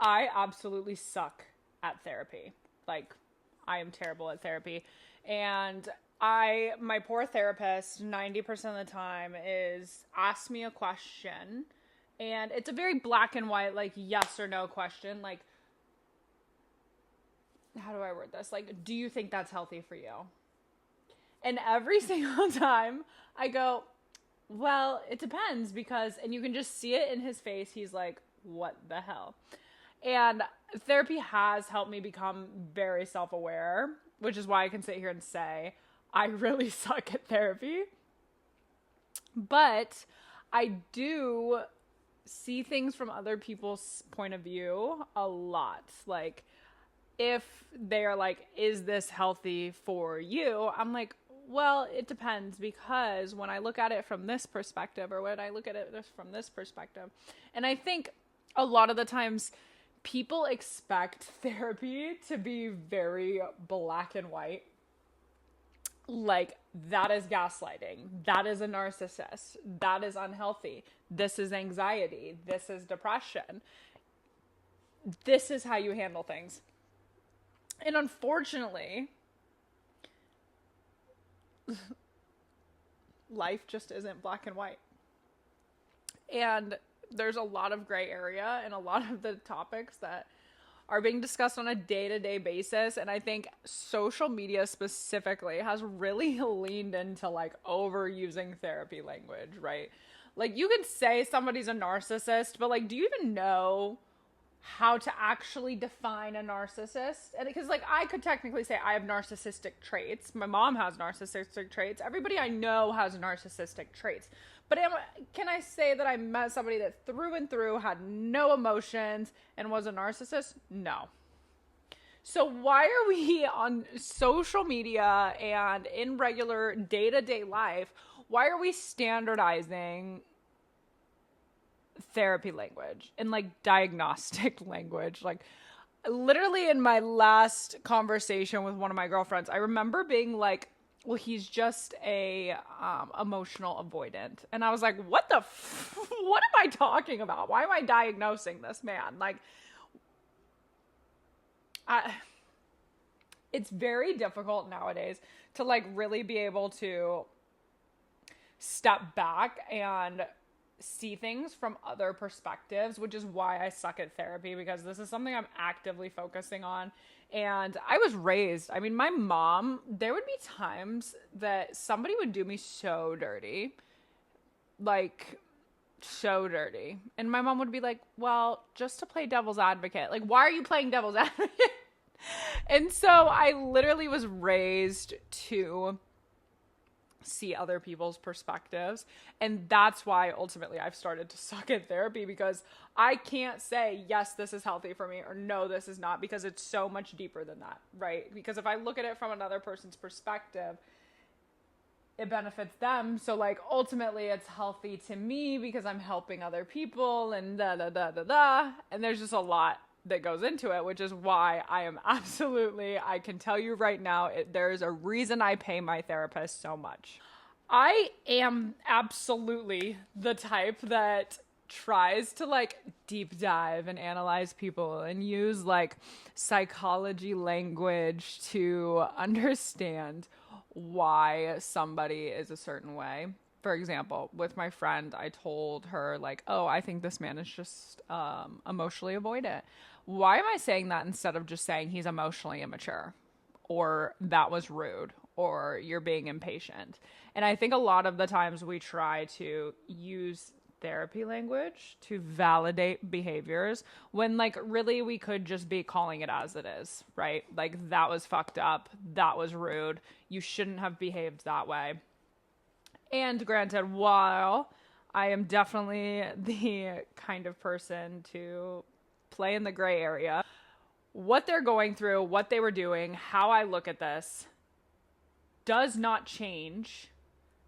I absolutely suck at therapy. Like, I am terrible at therapy. And my poor therapist, 90% of the time, is ask me a question. And it's a very black and white, like, yes or no question. Like, how do I word this? Like, do you think that's healthy for you? And every single time I go, well, it depends because, and you can just see it in his face. He's like, what the hell? And therapy has helped me become very self aware, which is why I can sit here and say, I really suck at therapy. But I do see things from other people's point of view a lot. Like, if they're like, is this healthy for you? I'm like, well, it depends because when I look at it from this perspective or when I look at it from this perspective, and I think a lot of the times people expect therapy to be very black and white. Like, that is gaslighting. That is a narcissist. That is unhealthy. This is anxiety. This is depression. This is how you handle things. And unfortunately, life just isn't black and white. And there's a lot of gray area and a lot of the topics that are being discussed on a day-to-day basis. And I think social media specifically has really leaned into like overusing therapy language, right? Like, you could say somebody's a narcissist, but like, do you even know how to actually define a narcissist? And because like, I could technically say I have narcissistic traits. My mom has narcissistic traits. Everybody I know has narcissistic traits. But can I say that I met somebody that through and through had no emotions and was a narcissist? No. So why are we on social media and in regular day-to-day life, why are we standardizing therapy language and like diagnostic language? Like, literally in my last conversation with one of my girlfriends, I remember being like, well, he's just a emotional avoidant. And I was like, what what am I talking about? Why am I diagnosing this man? Like, it's very difficult nowadays to like really be able to step back and see things from other perspectives, which is why I suck at therapy, because this is something I'm actively focusing on. And I was raised, I mean, my mom, there would be times that somebody would do me so dirty, like so dirty. And my mom would be like, well, just to play devil's advocate. Like, why are you playing devil's advocate? And so I literally was raised to see other people's perspectives. And that's why ultimately I've started to suck at therapy, because I can't say, yes, this is healthy for me, or no, this is not, because it's so much deeper than that, right? Because if I look at it from another person's perspective, it benefits them. So like, ultimately it's healthy to me because I'm helping other people and da da da da da. And there's just a lot that goes into it, which is why I am absolutely, I can tell you right now, there is a reason I pay my therapist so much. I am absolutely the type that tries to like deep dive and analyze people and use like psychology language to understand why somebody is a certain way. For example, with my friend, I told her like, oh, I think this man is just emotionally avoidant. Why am I saying that instead of just saying he's emotionally immature, or that was rude, or you're being impatient? And I think a lot of the times we try to use therapy language to validate behaviors when like really we could just be calling it as it is, right? Like, that was fucked up. That was rude. You shouldn't have behaved that way. And granted, while I am definitely the kind of person to play in the gray area, what they're going through, what they were doing, how I look at this does not change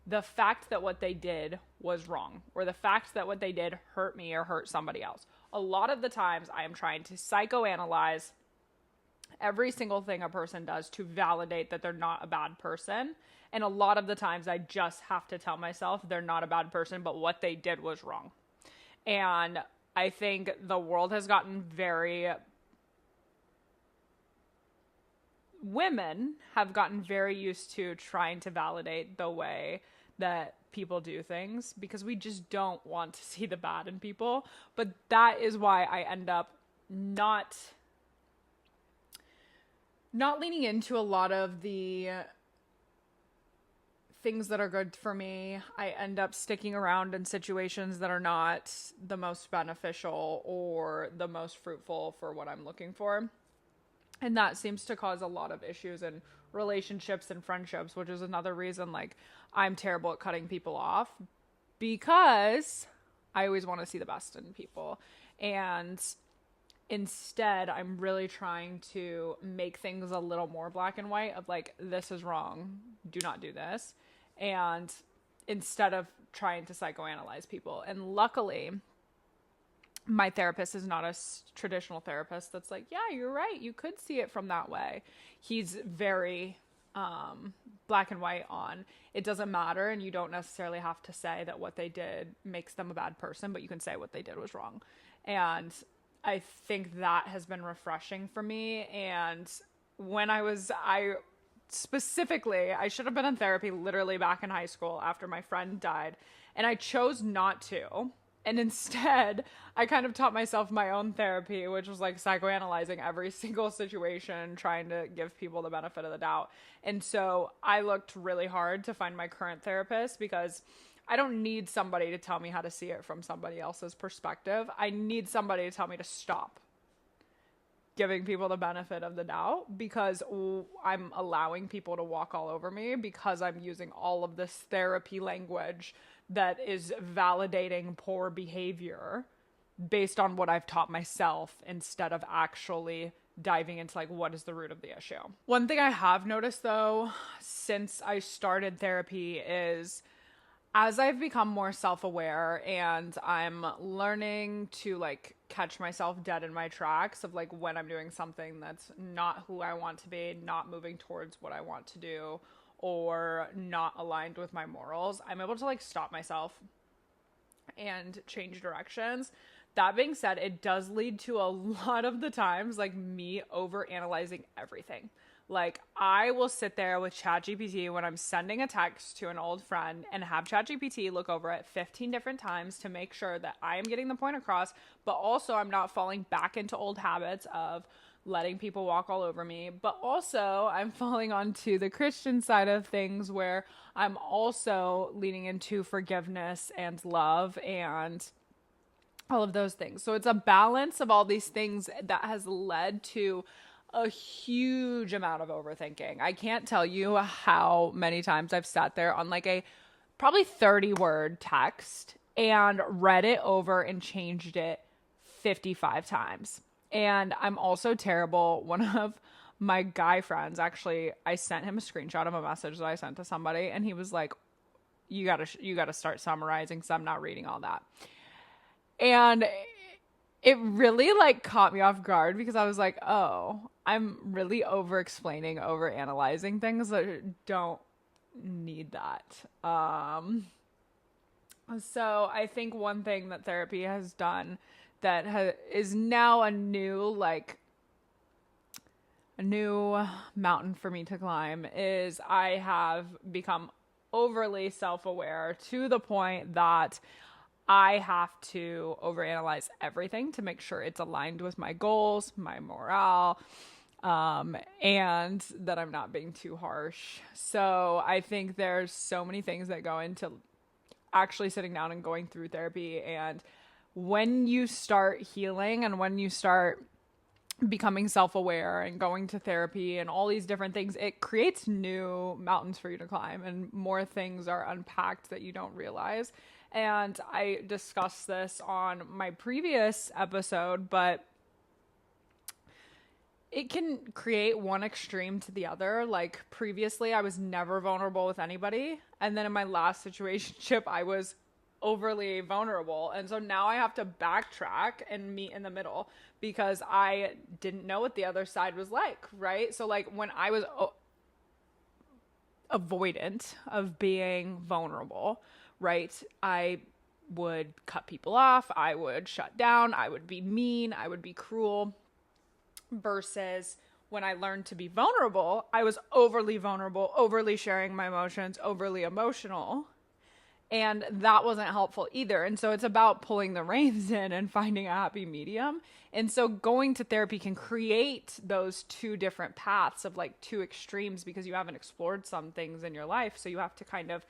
the fact that what they did was wrong, or the fact that what they did hurt me or hurt somebody else. A lot of the times I am trying to psychoanalyze every single thing a person does to validate that they're not a bad person. And a lot of the times I just have to tell myself they're not a bad person, but what they did was wrong. And I think the world has gotten women have gotten very used to trying to validate the way that people do things because we just don't want to see the bad in people. But that is why I end up not leaning into a lot of the things that are good for me. I end up sticking around in situations that are not the most beneficial or the most fruitful for what I'm looking for. And that seems to cause a lot of issues in relationships and friendships, which is another reason, like, I'm terrible at cutting people off because I always want to see the best in people. And instead, I'm really trying to make things a little more black and white of like, this is wrong. Do not do this. And instead of trying to psychoanalyze people. And luckily, my therapist is not a traditional therapist that's like, yeah, you're right, you could see it from that way. He's very black and white on it doesn't matter, and you don't necessarily have to say that what they did makes them a bad person, but you can say what they did was wrong. And I think that has been refreshing for me. And when I should have been in therapy literally back in high school after my friend died, and I chose not to. And instead, I kind of taught myself my own therapy, which was like psychoanalyzing every single situation, trying to give people the benefit of the doubt. And so I looked really hard to find my current therapist because I don't need somebody to tell me how to see it from somebody else's perspective. I need somebody to tell me to stop giving people the benefit of the doubt because I'm allowing people to walk all over me because I'm using all of this therapy language that is validating poor behavior based on what I've taught myself instead of actually diving into like what is the root of the issue. One thing I have noticed though since I started therapy is as I've become more self-aware and I'm learning to like catch myself dead in my tracks of like when I'm doing something that's not who I want to be, not moving towards what I want to do, or not aligned with my morals, I'm able to like stop myself and change directions. That being said, it does lead to a lot of the times like me over analyzing everything. Like I will sit there with ChatGPT when I'm sending a text to an old friend and have ChatGPT look over it 15 different times to make sure that I am getting the point across, but also I'm not falling back into old habits of letting people walk all over me. But also I'm falling onto the Christian side of things where I'm also leaning into forgiveness and love and all of those things. So it's a balance of all these things that has led to a huge amount of overthinking. I can't tell you how many times I've sat there on like a probably 30-word text and read it over and changed it 55 times. And I'm also terrible. One of my guy friends, actually, I sent him a screenshot of a message that I sent to somebody, and he was like, you gotta start summarizing because I'm not reading all that. And it really like caught me off guard because I was like, oh, I'm really over-explaining, over-analyzing things that don't need that. So I think one thing that therapy has done that is now a new mountain for me to climb is I have become overly self-aware to the point that I have to overanalyze everything to make sure it's aligned with my goals, my morale, and that I'm not being too harsh. So I think there's so many things that go into actually sitting down and going through therapy. And when you start healing and when you start becoming self-aware and going to therapy and all these different things, it creates new mountains for you to climb and more things are unpacked that you don't realize. And I discussed this on my previous episode, but it can create one extreme to the other. Like previously, I was never vulnerable with anybody. And then in my last situationship, I was overly vulnerable. And so now I have to backtrack and meet in the middle because I didn't know what the other side was like, right? So like when I was avoidant of being vulnerable, right? I would cut people off. I would shut down. I would be mean. I would be cruel. Versus when I learned to be vulnerable, I was overly vulnerable, overly sharing my emotions, overly emotional. And that wasn't helpful either. And so it's about pulling the reins in and finding a happy medium. And so going to therapy can create those two different paths of like two extremes, because you haven't explored some things in your life. So you have to kind of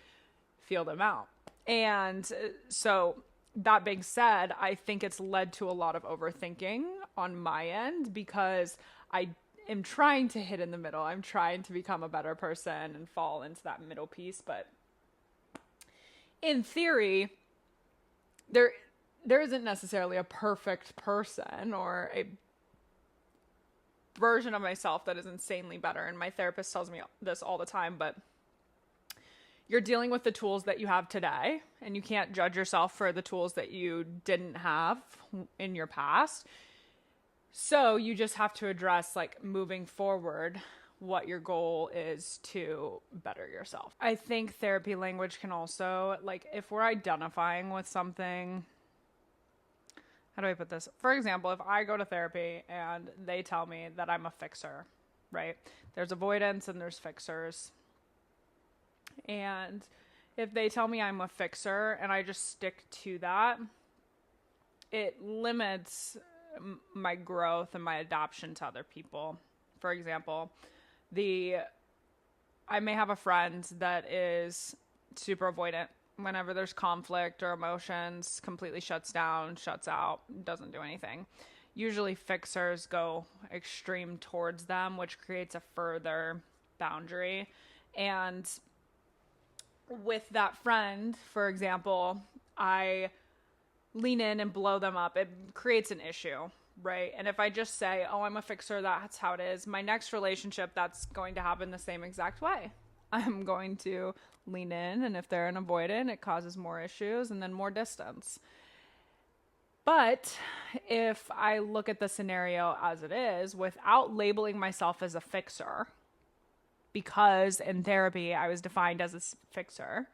feel them out. And so that being said, I think it's led to a lot of overthinking on my end, because I am trying to hit in the middle. I'm trying to become a better person and fall into that middle piece. But in theory, there isn't necessarily a perfect person or a version of myself that is insanely better. And my therapist tells me this all the time, but you're dealing with the tools that you have today, and you can't judge yourself for the tools that you didn't have in your past. So you just have to address, like, moving forward, what your goal is to better yourself. I think therapy language can also, like, if we're identifying with something, how do I put this? For example, if I go to therapy and they tell me that I'm a fixer, right? There's avoidance and there's fixers. And if they tell me I'm a fixer and I just stick to that, it limits my growth and my adoption to other people. For example, I may have a friend that is super avoidant. Whenever there's conflict or emotions, completely shuts down, shuts out, doesn't do anything. Usually fixers go extreme towards them, which creates a further boundary. And with that friend, for example, I lean in and blow them up. It creates an issue, right? And if I just say, oh, I'm a fixer, that's how it is, my next relationship, that's going to happen the same exact way. I'm going to lean in, and if they're an avoidant, it causes more issues and then more distance. But if I look at the scenario as it is, without labeling myself as a fixer, because in therapy I was defined as a fixer,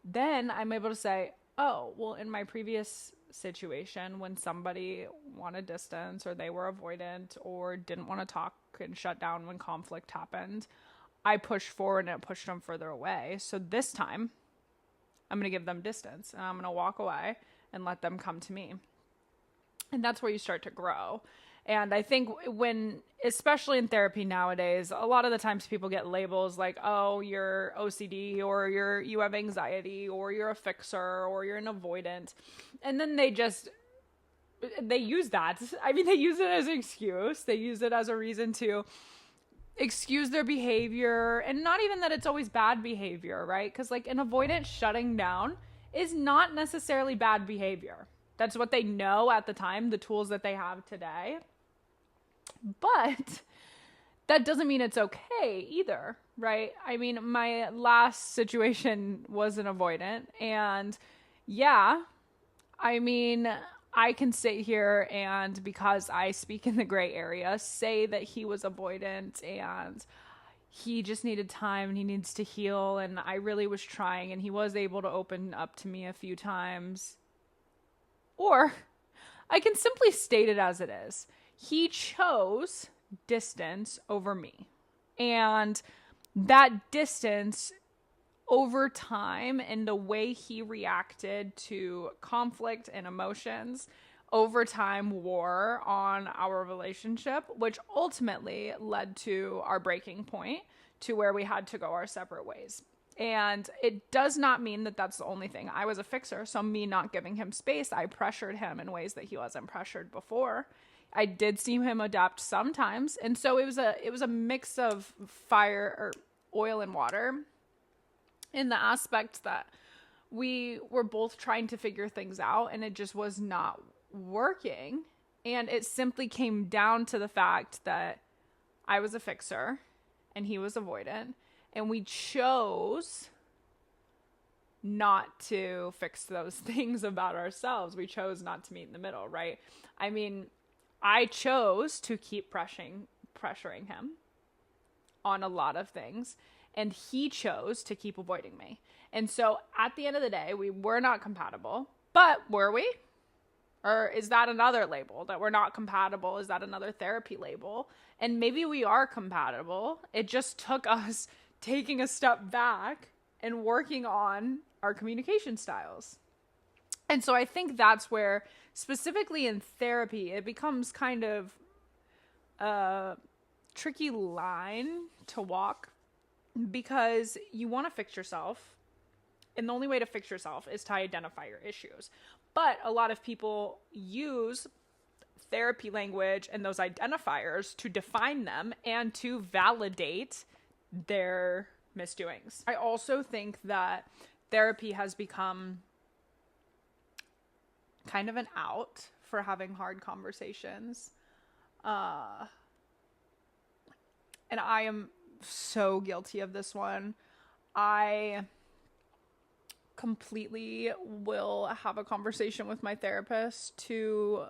then I'm able to say, oh, well, in my previous situation, when somebody wanted distance or they were avoidant or didn't want to talk and shut down when conflict happened, I pushed forward and it pushed them further away. So this time I'm going to give them distance and I'm going to walk away and let them come to me. And that's where you start to grow. And I think when, especially in therapy nowadays, a lot of the times people get labels like, oh, you're OCD, or you have anxiety, or you're a fixer, or you're an avoidant. And then they use that. I mean, they use it as an excuse. They use it as a reason to excuse their behavior. And not even that it's always bad behavior, right? Because like an avoidant shutting down is not necessarily bad behavior. That's what they know at the time, the tools that they have today. But that doesn't mean it's okay either, right? I mean, my last situation was an avoidant. And yeah, I mean, I can sit here and, because I speak in the gray area, say that he was avoidant and he just needed time and he needs to heal. And I really was trying, and he was able to open up to me a few times. Or I can simply state it as it is. He chose distance over me. And that distance over time and the way he reacted to conflict and emotions over time wore on our relationship, which ultimately led to our breaking point, to where we had to go our separate ways. And it does not mean that that's the only thing. I was a fixer, so me not giving him space, I pressured him in ways that he wasn't pressured before. I did see him adapt sometimes. And so it was a mix of fire or oil and water, in the aspect that we were both trying to figure things out and it just was not working. And it simply came down to the fact that I was a fixer and he was avoidant, and we chose not to fix those things about ourselves. We chose not to meet in the middle, right? I mean, I chose to keep pressuring him on a lot of things. and he chose to keep avoiding me. And so at the end of the day, we were not compatible, but were we? Or is that another label that we're not compatible? Is that another therapy label? And maybe we are compatible. It just took us taking a step back and working on our communication styles. And so I think that's where, specifically in therapy, it becomes kind of a tricky line to walk, because you want to fix yourself. And the only way to fix yourself is to identify your issues. But a lot of people use therapy language and those identifiers to define them and to validate their misdoings. I also think that therapy has become kind of an out for having hard conversations. And I am so guilty of this one. I completely will have a conversation with my therapist to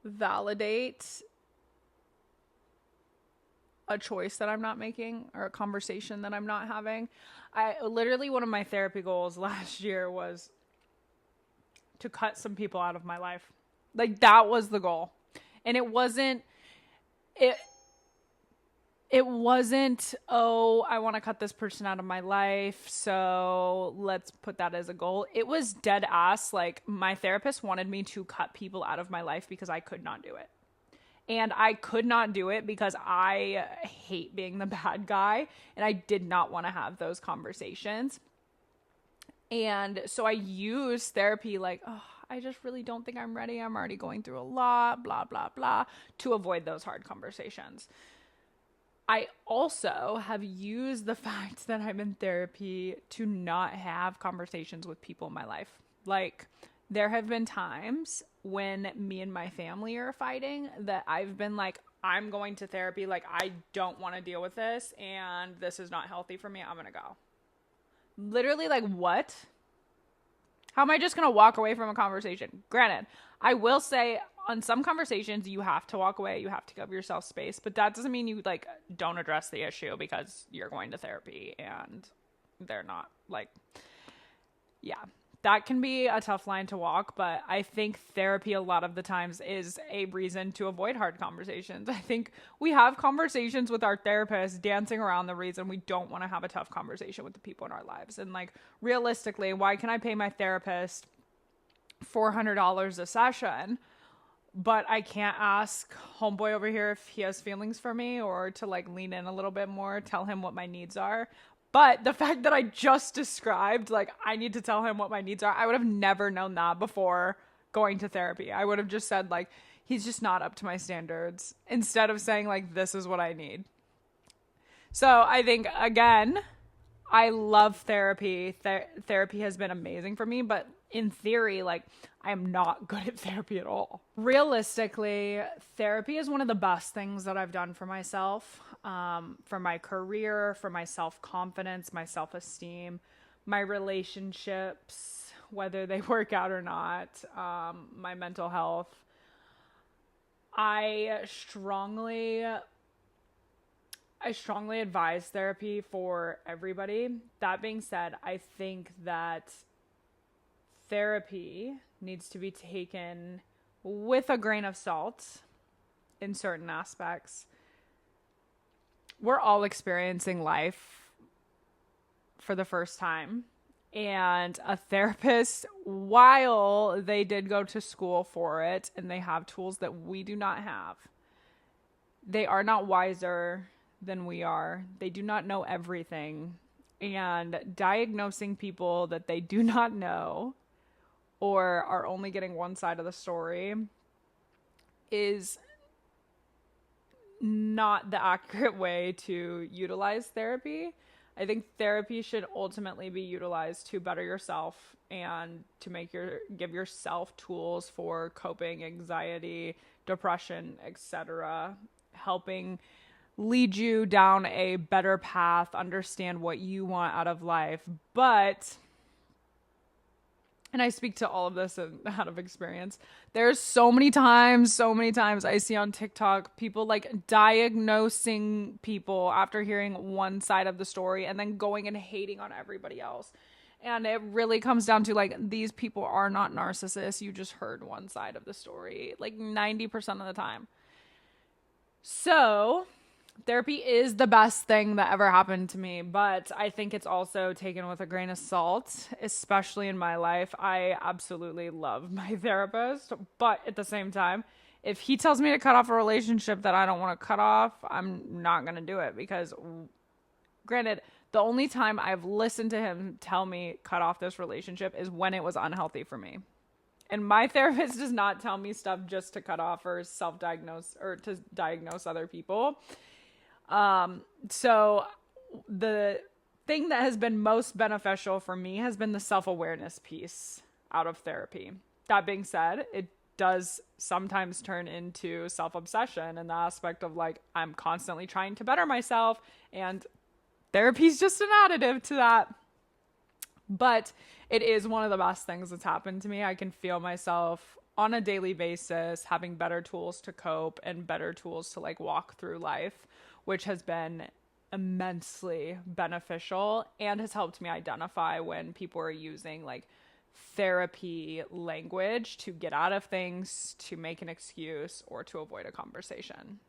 validate a choice that I'm not making or a conversation that I'm not having. One of my therapy goals last year was to cut some people out of my life. Like, that was the goal. And it wasn't, oh, I want to cut this person out of my life, so let's put that as a goal. It was dead ass. Like, my therapist wanted me to cut people out of my life because I could not do it. And I could not do it because I hate being the bad guy, and I did not want to have those conversations. And so I use therapy like, oh, I just really don't think I'm ready. I'm already going through a lot, blah, blah, blah, to avoid those hard conversations. I also have used the fact that I'm in therapy to not have conversations with people in my life. Like, there have been times when me and my family are fighting that I've been like, I'm going to therapy. Like, I don't want to deal with this, and this is not healthy for me. I'm going to go. Literally, like, what? How am I just going to walk away from a conversation? Granted, I will say on some conversations, you have to walk away. You have to give yourself space. But that doesn't mean you, like, don't address the issue because you're going to therapy and they're not. Like, yeah, that can be a tough line to walk. But I think therapy a lot of the times is a reason to avoid hard conversations. I think we have conversations with our therapist dancing around the reason we don't want to have a tough conversation with the people in our lives. And, like, realistically, why can I pay my therapist $400 a session, but I can't ask homeboy over here if he has feelings for me, or to, like, lean in a little bit more, tell him what my needs are? But the fact that I just described, like, I need to tell him what my needs are, I would have never known that before going to therapy. I would have just said, like, he's just not up to my standards, instead of saying, like, this is what I need. So I think, again, I love therapy. Therapy has been amazing for me, but in theory, like, I am not good at therapy at all. Realistically, therapy is one of the best things that I've done for myself, for my career, for my self-confidence, my self-esteem, my relationships, whether they work out or not, my mental health. I strongly advise therapy for everybody. That being said, I think that therapy needs to be taken with a grain of salt in certain aspects. We're all experiencing life for the first time, and a therapist, while they did go to school for it and they have tools that we do not have, they are not wiser than we are. They do not know everything, and diagnosing people that they do not know or are only getting one side of the story is not the accurate way to utilize therapy. I think therapy should ultimately be utilized to better yourself and to give yourself tools for coping, anxiety, depression, etc., helping lead you down a better path, understand what you want out of life. But and I speak to all of this out of experience. There's so many times I see on TikTok people like diagnosing people after hearing one side of the story and then going and hating on everybody else. And it really comes down to like, these people are not narcissists. You just heard one side of the story, like 90% of the time. So therapy is the best thing that ever happened to me, but I think it's also taken with a grain of salt, especially in my life. I absolutely love my therapist, but at the same time, if he tells me to cut off a relationship that I don't want to cut off, I'm not going to do it, because granted, the only time I've listened to him tell me cut off this relationship is when it was unhealthy for me. And my therapist does not tell me stuff just to cut off or self-diagnose or to diagnose other people. So the thing that has been most beneficial for me has been the self-awareness piece out of therapy. That being said, it does sometimes turn into self-obsession and the aspect of like, I'm constantly trying to better myself, and therapy's just an additive to that. But it is one of the best things that's happened to me. I can feel myself on a daily basis having better tools to cope and better tools to like walk through life, which has been immensely beneficial and has helped me identify when people are using like therapy language to get out of things, to make an excuse, or to avoid a conversation.